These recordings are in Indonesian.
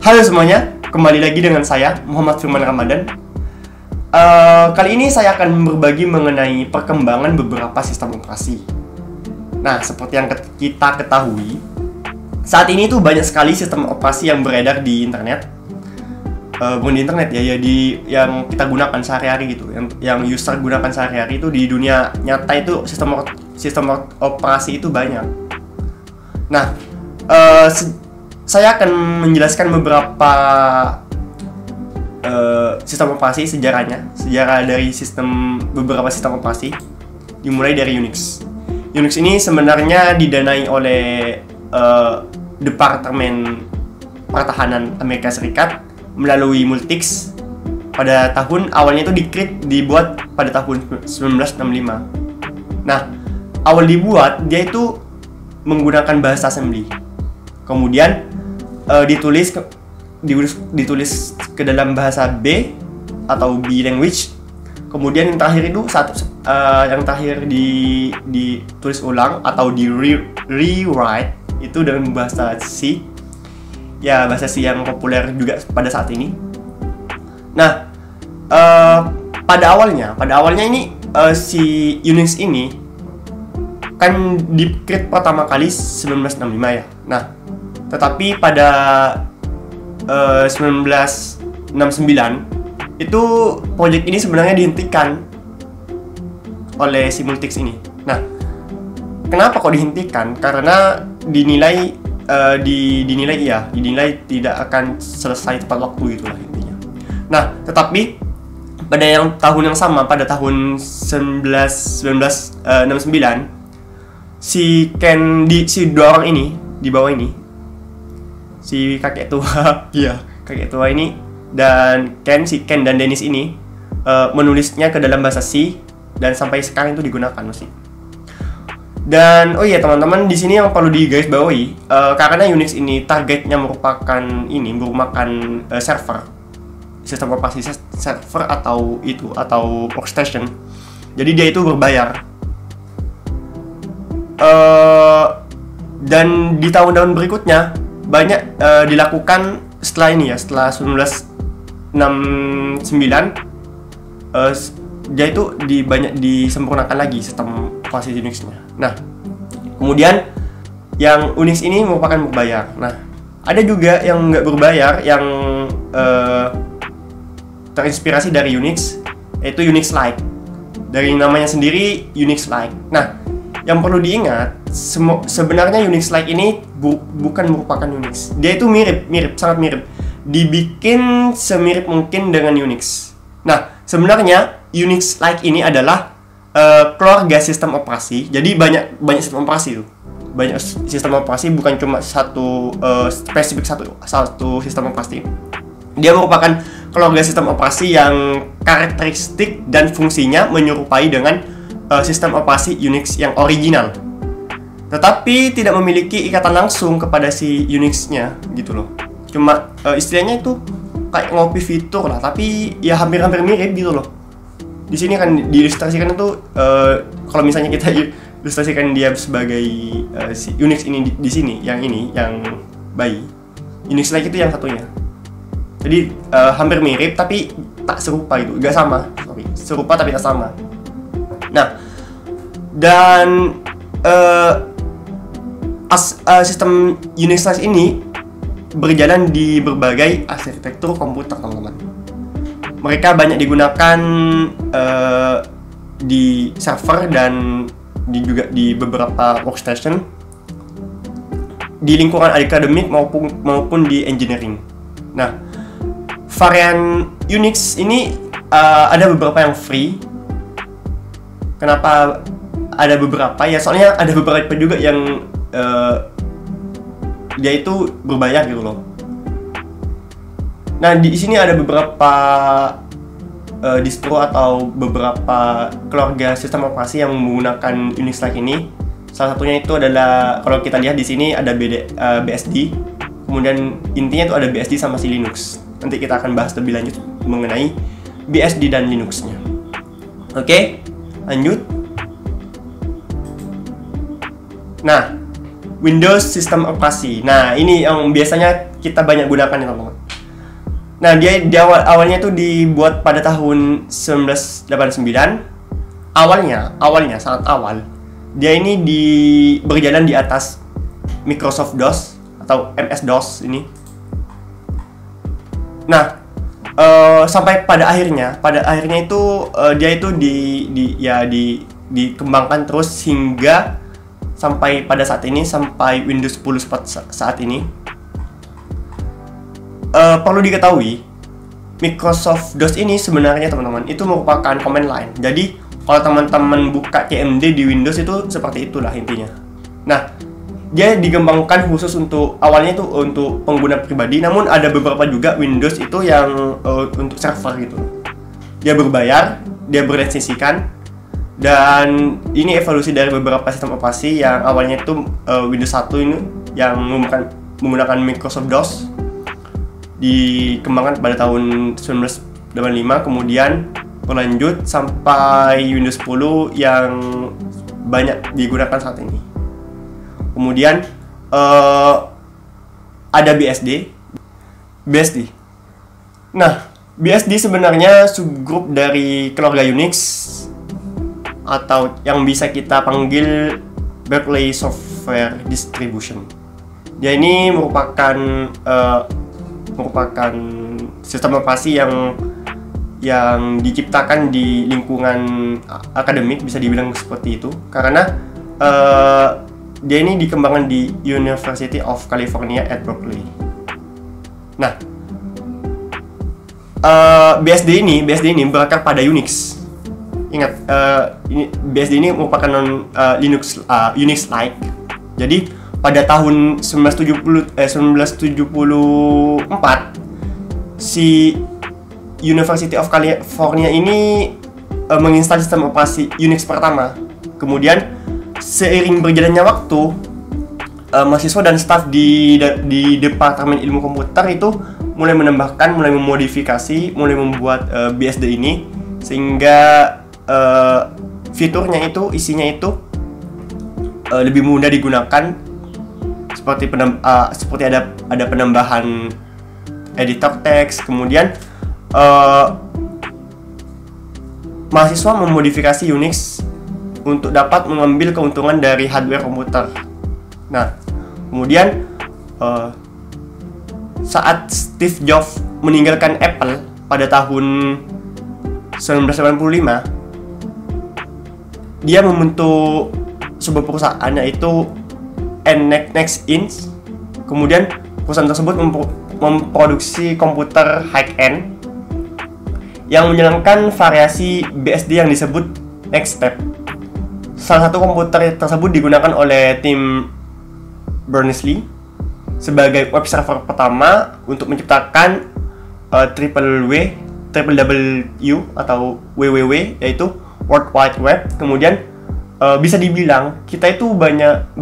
Halo semuanya, kembali lagi dengan saya Muhammad Firman Ramadan. Kali ini saya akan berbagi mengenai perkembangan beberapa sistem operasi. Nah, seperti yang kita ketahui, saat ini tuh banyak sekali sistem operasi yang beredar di internet. Bukan di internet ya, yang kita gunakan sehari-hari gitu, yang user gunakan sehari-hari itu di dunia nyata itu sistem operasi itu banyak. Nah, saya akan menjelaskan beberapa sistem operasi, sejarah dari beberapa sistem operasi, dimulai dari Unix. Unix ini sebenarnya didanai oleh Departemen Pertahanan Amerika Serikat melalui Multics pada tahun awalnya itu dibuat pada tahun 1965. Nah, awal dibuat dia itu menggunakan bahasa assembly. Kemudian ditulis ke dalam bahasa B atau B language. Kemudian yang terakhir itu ditulis ulang atau rewrite itu dengan bahasa C. Ya, bahasa C yang populer juga pada saat ini. Nah, pada awalnya ini si Unix ini kan di-create pertama kali 1965 ya. Nah, tetapi pada 1969 itu proyek ini sebenarnya dihentikan oleh si Multics ini. Nah, kenapa kok dihentikan? Karena dinilai tidak akan selesai tepat waktu, itulah intinya. Nah, tetapi pada tahun yang sama, pada tahun 1969, si dua orang ini di bawah ini, si kakek tua kakek tua ini dan si Ken dan Dennis ini menulisnya ke dalam bahasa C dan sampai sekarang itu digunakan masih. Dan oh iya teman-teman, di sini yang perlu digarisbawahi, karena Unix ini targetnya merupakan server, sistem operasi server atau workstation. Jadi dia itu berbayar. Dan di tahun-tahun berikutnya banyak dilakukan setelah 1969, dia itu banyak disempurnakan lagi sistem operasi Unix-nya. Nah, kemudian yang Unix ini merupakan berbayar. Nah, ada juga yang nggak berbayar yang terinspirasi dari Unix, yaitu Unix-like. Dari namanya sendiri Unix-like. Nah, yang perlu diingat, sebenarnya Unix-like ini bukan merupakan Unix. Dia itu sangat mirip. Dibikin semirip mungkin dengan Unix. Nah, sebenarnya Unix-like ini adalah keluarga sistem operasi. Jadi banyak sistem operasi itu. Banyak sistem operasi, bukan cuma spesifik satu sistem operasi. Dia merupakan keluarga sistem operasi yang karakteristik dan fungsinya menyerupai dengan sistem operasi Unix yang original, tetapi tidak memiliki ikatan langsung kepada si Unix-nya gitu loh. Cuma istilahnya itu kayak ngopi fitur lah, tapi ya hampir-hampir mirip gitu loh. Di sini kan diilustrasikan itu kalau misalnya kita ilustrasikan dia sebagai si Unix ini di sini, yang bayi. Unix-like itu yang satunya. Jadi hampir mirip tapi tak serupa gitu, nggak sama. Serupa tapi tak sama. Nah, dan sistem Unix-like ini berjalan di berbagai arsitektur komputer, teman-teman. Mereka banyak digunakan di server dan juga di beberapa workstation, di lingkungan akademik maupun di engineering. Nah, varian Unix ini ada beberapa yang free. Kenapa ada beberapa? Ya soalnya ada beberapa juga yang dia itu berbayar gitu loh. Nah, di sini ada beberapa distro atau beberapa keluarga sistem operasi yang menggunakan Unix-like ini. Salah satunya itu adalah, kalau kita lihat di sini ada BSD. Kemudian intinya itu ada BSD sama si Linux. Nanti kita akan bahas lebih lanjut mengenai BSD dan Linux-nya. Oke, lanjut. Nah, Windows sistem operasi. Nah, ini yang biasanya kita banyak gunakan ya teman-teman. Nah, dia di awalnya tuh dibuat pada tahun 1989. Awalnya sangat awal. Dia ini berjalan di atas Microsoft DOS atau MS-DOS ini. Nah, sampai pada akhirnya itu dia itu dikembangkan terus hingga sampai pada saat ini, sampai Windows 10 saat ini. Perlu diketahui, Microsoft DOS ini sebenarnya teman-teman itu merupakan command line. Jadi kalau teman-teman buka CMD di Windows itu seperti itulah intinya. Nah, dia dikembangkan khusus awalnya itu untuk pengguna pribadi, namun ada beberapa juga Windows itu yang untuk server gitu. Dia berbayar, dia berlisensikan, dan ini evolusi dari beberapa sistem operasi yang awalnya itu Windows 1 ini yang menggunakan Microsoft DOS, dikembangkan pada tahun 1985, kemudian berlanjut sampai Windows 10 yang banyak digunakan saat ini. Kemudian ada BSD. Nah, BSD sebenarnya subgrup dari keluarga Unix atau yang bisa kita panggil Berkeley Software Distribution. Dia ini merupakan sistem operasi yang diciptakan di lingkungan akademik, bisa dibilang seperti itu, karena dia ini dikembangkan di University of California at Berkeley. Nah, BSD ini berakar pada Unix. Ingat, BSD ini merupakan Unix-like. Jadi pada tahun 1974 si University of California ini menginstal sistem operasi Unix pertama. Kemudian seiring berjalannya waktu, mahasiswa dan staf di Departemen Ilmu Komputer itu mulai memodifikasi, mulai membuat BSD ini sehingga fiturnya itu, isinya itu lebih mudah digunakan, seperti ada penambahan editor teks. Kemudian mahasiswa memodifikasi Unix untuk dapat mengambil keuntungan dari hardware komputer. Nah, kemudian saat Steve Jobs meninggalkan Apple pada tahun 1985, dia membentuk sebuah perusahaan yaitu NNEXT Inc. Kemudian perusahaan tersebut memproduksi komputer high-end yang menjalankan variasi BSD yang disebut NeXTSTEP. Salah satu komputer tersebut digunakan oleh tim Berners-Lee sebagai web server pertama untuk menciptakan WWW atau WWW, yaitu World Wide Web. Kemudian bisa dibilang kita itu banyak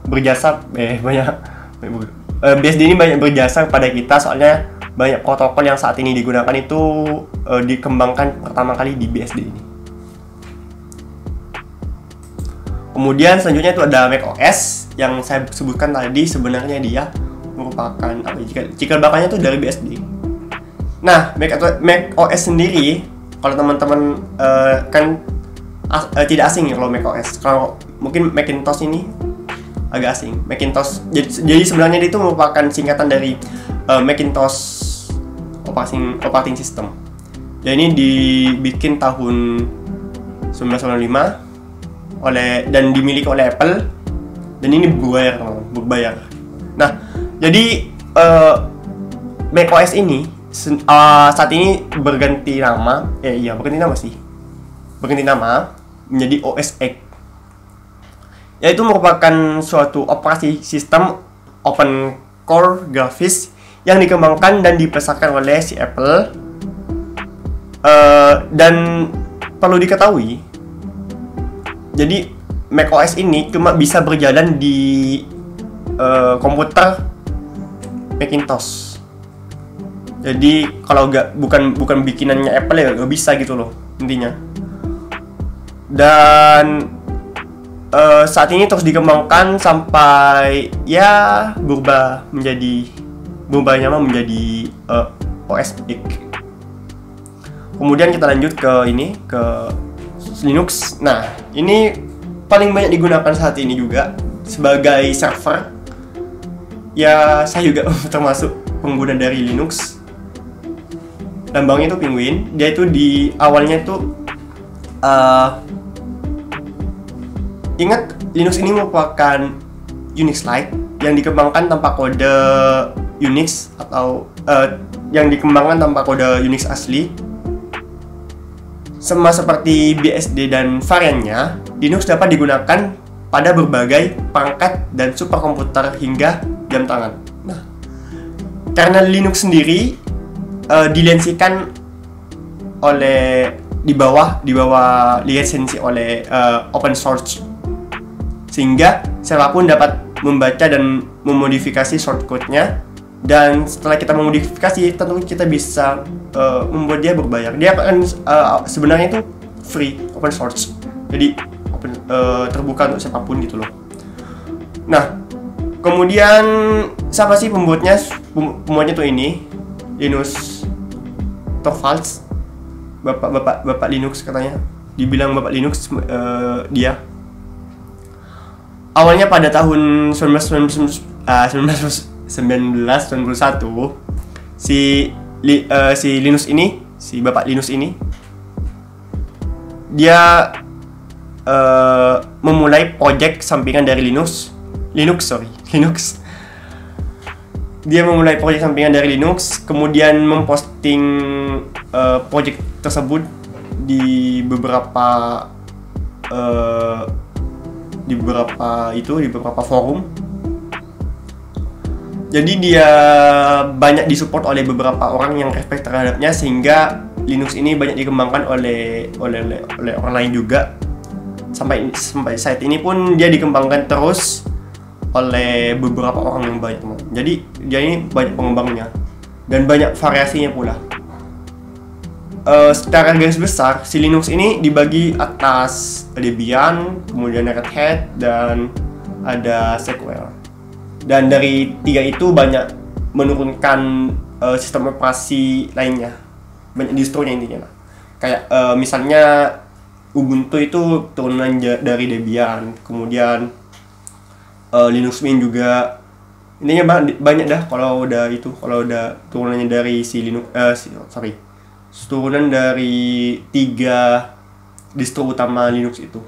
berjasa, BSD ini banyak berjasa pada kita, soalnya banyak protokol yang saat ini digunakan itu dikembangkan pertama kali di BSD ini. Kemudian selanjutnya itu ada macOS yang saya sebutkan tadi. Sebenarnya dia merupakan cikal bakalnya itu dari BSD. Nah, macOS sendiri, kalau teman-teman kan tidak asing ya kalau macOS. Kalau mungkin Macintosh ini agak asing. Macintosh jadi sebenarnya itu merupakan singkatan dari Macintosh operating system. Ya, ini dibikin tahun 1995 dan dimiliki oleh Apple, dan ini berbayar. Nah, jadi macOS ini saat ini berganti nama menjadi OS X, yaitu merupakan suatu operasi sistem open core grafis yang dikembangkan dan dibesarkan oleh si Apple. Dan perlu diketahui, jadi macOS ini cuma bisa berjalan di komputer Macintosh. Jadi kalau bukan bikinannya Apple ya nggak bisa gitu loh intinya. Dan saat ini terus dikembangkan sampai ya berubah nama menjadi OS X. Kemudian kita lanjut ke Linux. Nah, ini paling banyak digunakan saat ini juga sebagai server. Ya, saya juga termasuk pengguna dari Linux. Lambangnya itu penguin. Dia itu di awalnya itu ingat, Linux ini merupakan Unix-like yang dikembangkan tanpa kode Unix atau yang dikembangkan tanpa kode Unix asli. Sama seperti BSD dan variannya, Linux dapat digunakan pada berbagai perangkat dan superkomputer hingga jam tangan. Nah, karena Linux sendiri dilisensikan oleh di bawah lisensi oleh open source, sehingga siapapun dapat membaca dan memodifikasi shortcode-nya. Dan setelah kita memodifikasi, tentu kita bisa membuat dia berbayar. Dia akan sebenarnya itu free, open source, jadi terbuka untuk siapapun gitu loh. Nah, kemudian siapa sih pembuatnya? Pembuatnya tuh ini Linus Torvalds, bapak Linux katanya. Dibilang bapak Linux dia. Awalnya pada tahun 1991 si Linus ini, si bapak Linus ini, dia memulai project sampingan dari Linux. Dia memulai project sampingan dari Linux, kemudian memposting project tersebut di beberapa forum. Jadi dia banyak disupport oleh beberapa orang yang respect terhadapnya, sehingga Linux ini banyak dikembangkan oleh orang lain juga. Sampai saat ini pun dia dikembangkan terus oleh beberapa orang yang banyak. Jadi dia ini banyak pengembangnya dan banyak variasinya pula. Secara garis besar, si Linux ini dibagi atas Debian, kemudian Red Hat, dan ada Sequel. Dan dari tiga itu banyak menurunkan sistem operasi lainnya, banyak distronya intinya lah. Kayak misalnya Ubuntu itu turunan dari Debian, kemudian Linux Mint juga. Intinya banyak dah kalau udah turunannya dari si Linux, turunan dari tiga distro utama Linux itu.